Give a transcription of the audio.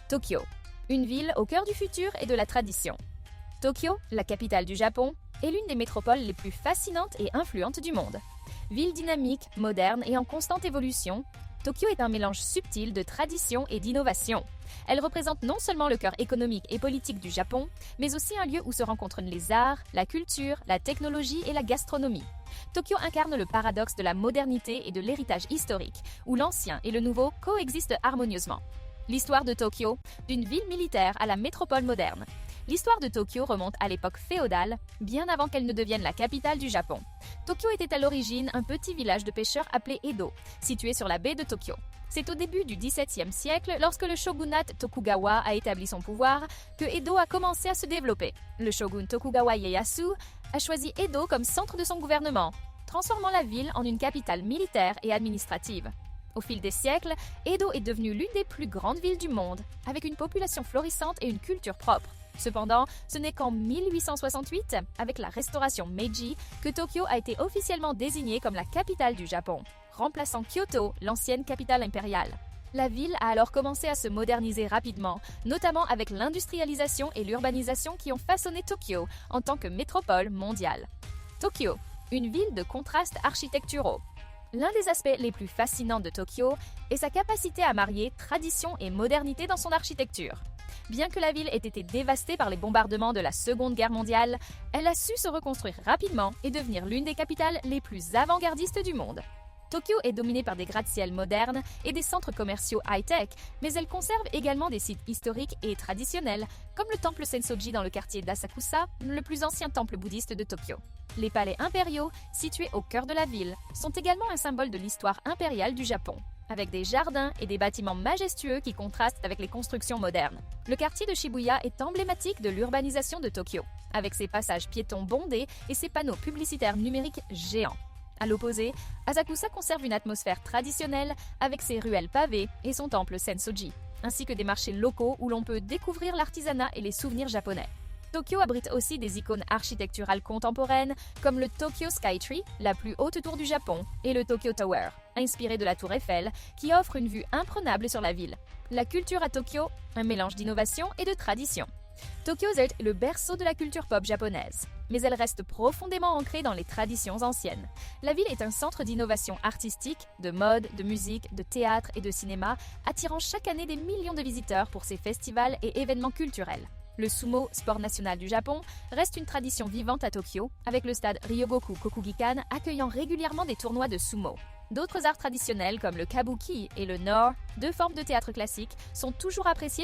Tokyo, une ville au cœur du futur et de la tradition. Tokyo, la capitale du Japon, est l'une des métropoles les plus fascinantes et influentes du monde. Ville dynamique, moderne et en constante évolution, Tokyo est un mélange subtil de tradition et d'innovation. Elle représente non seulement le cœur économique et politique du Japon, mais aussi un lieu où se rencontrent les arts, la culture, la technologie et la gastronomie. Tokyo incarne le paradoxe de la modernité et de l'héritage historique, où l'ancien et le nouveau coexistent harmonieusement. L'histoire de Tokyo, d'une ville militaire à la métropole moderne. L'histoire de Tokyo remonte à l'époque féodale, bien avant qu'elle ne devienne la capitale du Japon. Tokyo était à l'origine un petit village de pêcheurs appelé Edo, situé sur la baie de Tokyo. C'est au début du XVIIe siècle, lorsque le shogunat Tokugawa a établi son pouvoir, que Edo a commencé à se développer. Le shogun Tokugawa Ieyasu a choisi Edo comme centre de son gouvernement, transformant la ville en une capitale militaire et administrative. Au fil des siècles, Edo est devenue l'une des plus grandes villes du monde, avec une population florissante et une culture propre. Cependant, ce n'est qu'en 1868, avec la restauration Meiji, que Tokyo a été officiellement désignée comme la capitale du Japon, remplaçant Kyoto, l'ancienne capitale impériale. La ville a alors commencé à se moderniser rapidement, notamment avec l'industrialisation et l'urbanisation qui ont façonné Tokyo en tant que métropole mondiale. Tokyo, une ville de contrastes architecturaux. L'un des aspects les plus fascinants de Tokyo est sa capacité à marier tradition et modernité dans son architecture. Bien que la ville ait été dévastée par les bombardements de la Seconde Guerre mondiale, elle a su se reconstruire rapidement et devenir l'une des capitales les plus avant-gardistes du monde. Tokyo est dominée par des gratte-ciel modernes et des centres commerciaux high-tech, mais elle conserve également des sites historiques et traditionnels, comme le temple Sensoji dans le quartier d'Asakusa, le plus ancien temple bouddhiste de Tokyo. Les palais impériaux, situés au cœur de la ville, sont également un symbole de l'histoire impériale du Japon, avec des jardins et des bâtiments majestueux qui contrastent avec les constructions modernes. Le quartier de Shibuya est emblématique de l'urbanisation de Tokyo, avec ses passages piétons bondés et ses panneaux publicitaires numériques géants. À l'opposé, Asakusa conserve une atmosphère traditionnelle avec ses ruelles pavées et son temple Sensoji, ainsi que des marchés locaux où l'on peut découvrir l'artisanat et les souvenirs japonais. Tokyo abrite aussi des icônes architecturales contemporaines comme le Tokyo Skytree, la plus haute tour du Japon, et le Tokyo Tower, inspiré de la tour Eiffel, qui offre une vue imprenable sur la ville. La culture à Tokyo, un mélange d'innovation et de tradition. Tokyo est le berceau de la culture pop japonaise, mais elle reste profondément ancrée dans les traditions anciennes. La ville est un centre d'innovation artistique, de mode, de musique, de théâtre et de cinéma, attirant chaque année des millions de visiteurs pour ses festivals et événements culturels. Le sumo, sport national du Japon, reste une tradition vivante à Tokyo, avec le stade Ryogoku Kokugikan accueillant régulièrement des tournois de sumo. D'autres arts traditionnels comme le kabuki et le Noh, deux formes de théâtre classique, sont toujours appréciés par